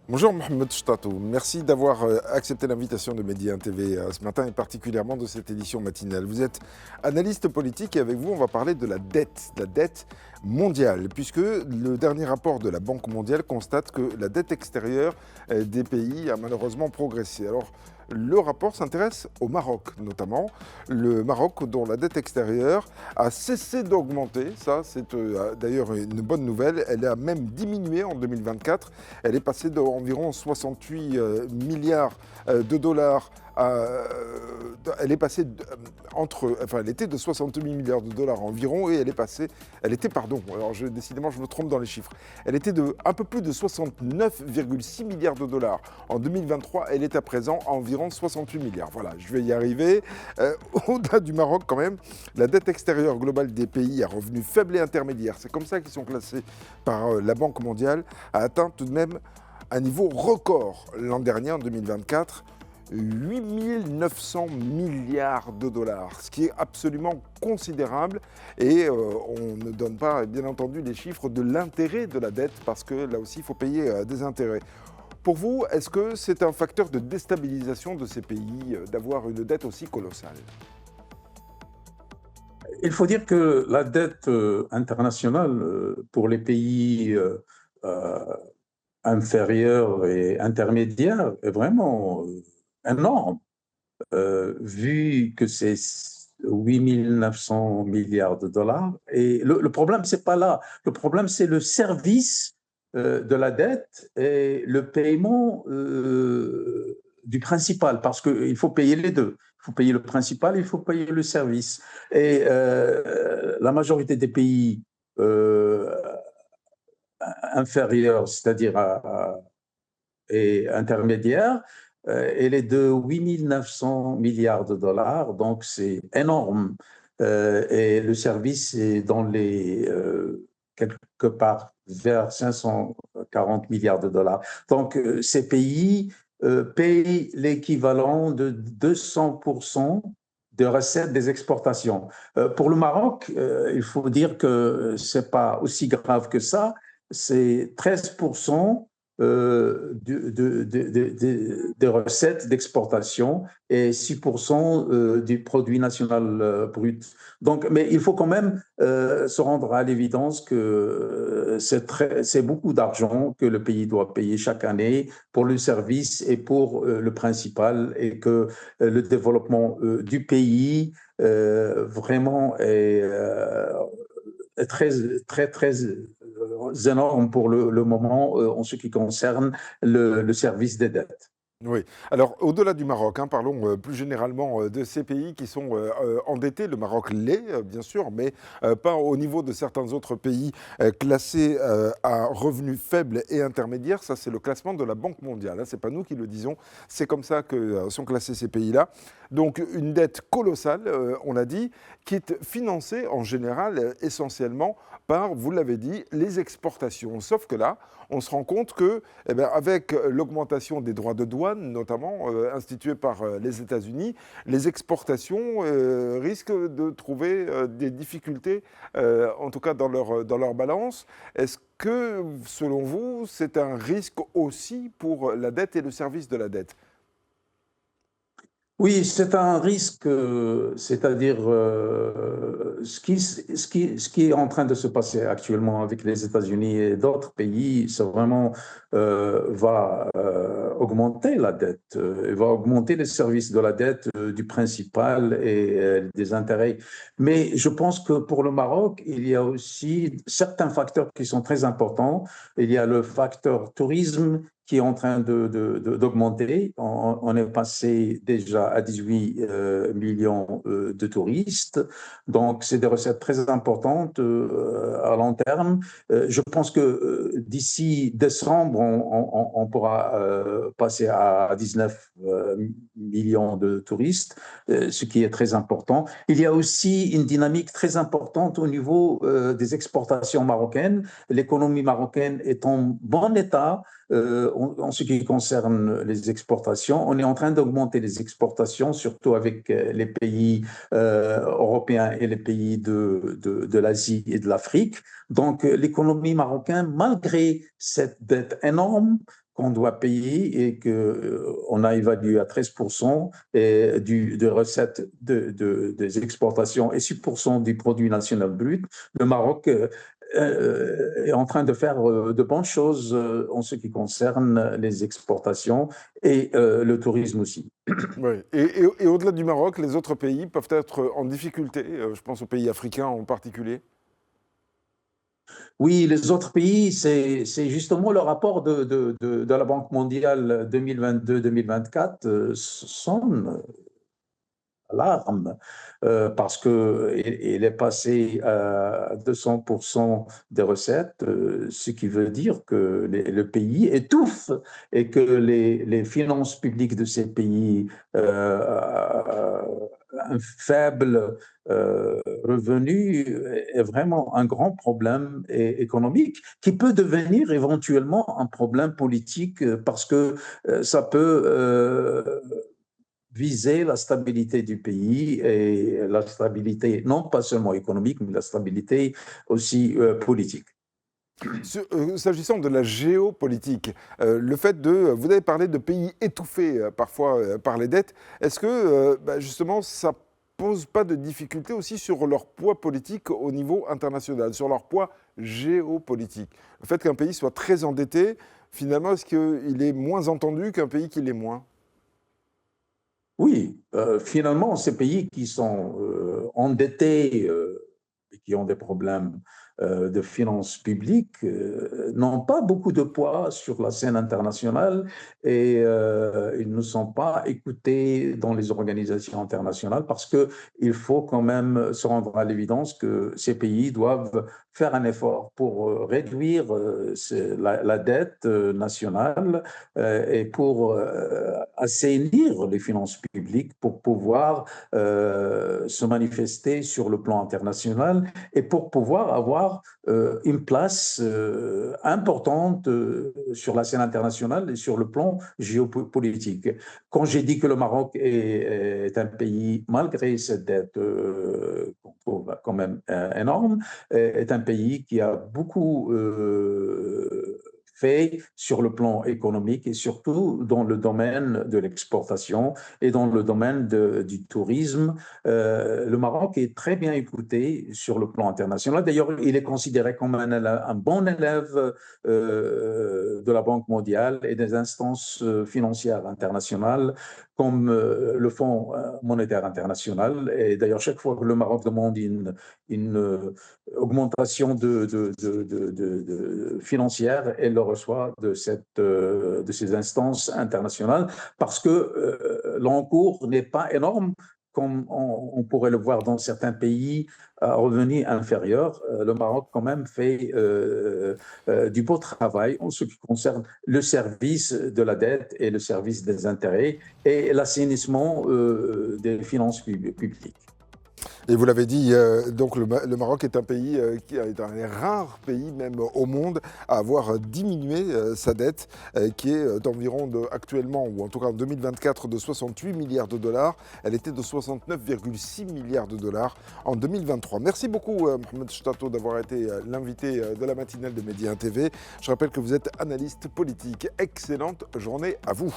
Bonjour Mohamed Chtatou, merci d'avoir accepté l'invitation de Mehdi TV ce matin et particulièrement de cette édition matinale. Vous êtes analyste politique et avec vous on va parler de la dette mondiale, puisque le dernier rapport de la Banque mondiale constate que la dette extérieure des pays a malheureusement progressé. Alors le rapport s'intéresse au Maroc notamment, le Maroc dont la dette extérieure a cessé d'augmenter, ça c'est d'ailleurs une bonne nouvelle, elle a même diminué en 2024. Elle est passée d'environ 68 milliards de dollars elle est passée elle était de 68 milliards de dollars environ et alors décidément je me trompe dans les chiffres, elle était de un peu plus de 69,6 milliards de dollars en 2023, elle est à présent à environ 68 milliards. Voilà, je vais y arriver. Au-delà du Maroc quand même, la dette extérieure globale des pays à revenus faibles et intermédiaires, c'est comme ça qu'ils sont classés par la Banque mondiale, a atteint tout de même un niveau record l'an dernier, en 2024, 8 900 milliards de dollars, ce qui est absolument considérable. Et on ne donne pas, bien entendu, les chiffres de l'intérêt de la dette, parce que là aussi, il faut payer des intérêts. Pour vous, est-ce que c'est un facteur de déstabilisation de ces pays d'avoir une dette aussi colossale ? Il faut dire que la dette internationale pour les pays euh, inférieurs et intermédiaires est vraiment énorme, vu que c'est 8 900 milliards de dollars. Et le problème, c'est pas là. Le problème, c'est le service de la dette et le paiement du principal, parce qu'il faut payer les deux. Il faut payer le principal, il faut payer le service. Et la majorité des pays inférieurs, c'est-à-dire et intermédiaires, elle est de 8 900 milliards de dollars, donc c'est énorme. Et le service est dans les quelque part vers 540 milliards de dollars. Donc ces pays payent l'équivalent de 200% de recettes des exportations. Pour le Maroc, il faut dire que c'est pas aussi grave que ça. C'est 13% des recettes d'exportation et 6% du produit national brut. Donc, mais il faut quand même se rendre à l'évidence que c'est beaucoup d'argent que le pays doit payer chaque année pour le service et pour le principal, et que le développement du pays vraiment est très, très, très énorme pour le moment en ce qui concerne le service des dettes. Oui. Alors, au-delà du Maroc, parlons plus généralement de ces pays qui sont endettés. Le Maroc l'est, bien sûr, mais pas au niveau de certains autres pays classés à revenus faibles et intermédiaires. Ça, c'est le classement de la Banque mondiale. Ce n'est pas nous qui le disons. C'est comme ça que sont classés ces pays-là. Donc, une dette colossale, on l'a dit, qui est financée en général essentiellement par, vous l'avez dit, les exportations. Sauf que là, on se rend compte que, avec l'augmentation des droits de douane, notamment institués par les États-Unis, les exportations risquent de trouver des difficultés, en tout cas dans leur balance. Est-ce que, selon vous, c'est un risque aussi pour la dette et le service de la dette ? Oui, c'est un risque, c'est-à-dire ce qui est en train de se passer actuellement avec les États-Unis et d'autres pays, c'est vraiment va augmenter la dette, va augmenter les services de la dette, du principal et des intérêts. Mais je pense que pour le Maroc, il y a aussi certains facteurs qui sont très importants. Il y a le facteur tourisme qui est en train d'augmenter. On est passé déjà à 18 millions de touristes. Donc, c'est des recettes très importantes à long terme. Je pense que d'ici décembre, on pourra passer à 19 millions de touristes, ce qui est très important. Il y a aussi une dynamique très importante au niveau des exportations marocaines. L'économie marocaine est en bon état. En ce qui concerne les exportations, on est en train d'augmenter les exportations, surtout avec les pays européens et les pays de l'Asie et de l'Afrique. Donc, l'économie marocaine, malgré cette dette énorme, qu'on doit payer et qu'on a évalué à 13% de recettes des exportations et 6% du produit national brut. Le Maroc est en train de faire de bonnes choses en ce qui concerne les exportations et le tourisme aussi. Oui. Et au-delà du Maroc, les autres pays peuvent être en difficulté. Je pense aux pays africains en particulier. Oui, les autres pays, c'est justement le rapport de la Banque mondiale 2022-2024 sonne l'alarme parce qu'il est passé à 200% des recettes, ce qui veut dire que le pays étouffe et que les finances publiques de ces pays un faible revenu est vraiment un grand problème économique qui peut devenir éventuellement un problème politique parce que ça peut viser la stabilité du pays et la stabilité non pas seulement économique, mais la stabilité aussi politique. S'agissant de la géopolitique, le fait vous avez parlé de pays étouffés parfois par les dettes, est-ce que justement ça pose pas de difficultés aussi sur leur poids politique au niveau international, sur leur poids géopolitique? Le fait qu'un pays soit très endetté, finalement, est-ce qu'il est moins entendu qu'un pays qui l'est moins? Oui, finalement, ces pays qui sont endettés et qui ont des problèmes de finances publiques n'ont pas beaucoup de poids sur la scène internationale et ils ne sont pas écoutés dans les organisations internationales parce qu'il faut quand même se rendre à l'évidence que ces pays doivent faire un effort pour réduire la dette nationale et pour assainir les finances publiques pour pouvoir se manifester sur le plan international et pour pouvoir avoir une place importante sur la scène internationale et sur le plan géopolitique. Quand j'ai dit que le Maroc est un pays, malgré cette dette qu'on trouve quand même énorme, est un pays qui a beaucoup fait sur le plan économique et surtout dans le domaine de l'exportation et dans le domaine du tourisme. Le Maroc est très bien écouté sur le plan international. D'ailleurs, il est considéré comme un bon élève de la Banque mondiale et des instances financières internationales comme le Fonds monétaire international. Et d'ailleurs, chaque fois que le Maroc demande une augmentation financière, elle le reçoit de ces instances internationales parce que l'encours n'est pas énorme comme on pourrait le voir dans certains pays à revenus inférieurs. Le Maroc quand même fait du beau travail en ce qui concerne le service de la dette et le service des intérêts et l'assainissement des finances publiques. Et vous l'avez dit, donc le Maroc est un pays qui est un des rares pays, même au monde, à avoir diminué sa dette, qui est d'environ actuellement, ou en tout cas en 2024, de 68 milliards de dollars. Elle était de 69,6 milliards de dollars en 2023. Merci beaucoup, Mohamed Chtato, d'avoir été l'invité de la matinale de Média TV. Je rappelle que vous êtes analyste politique. Excellente journée à vous.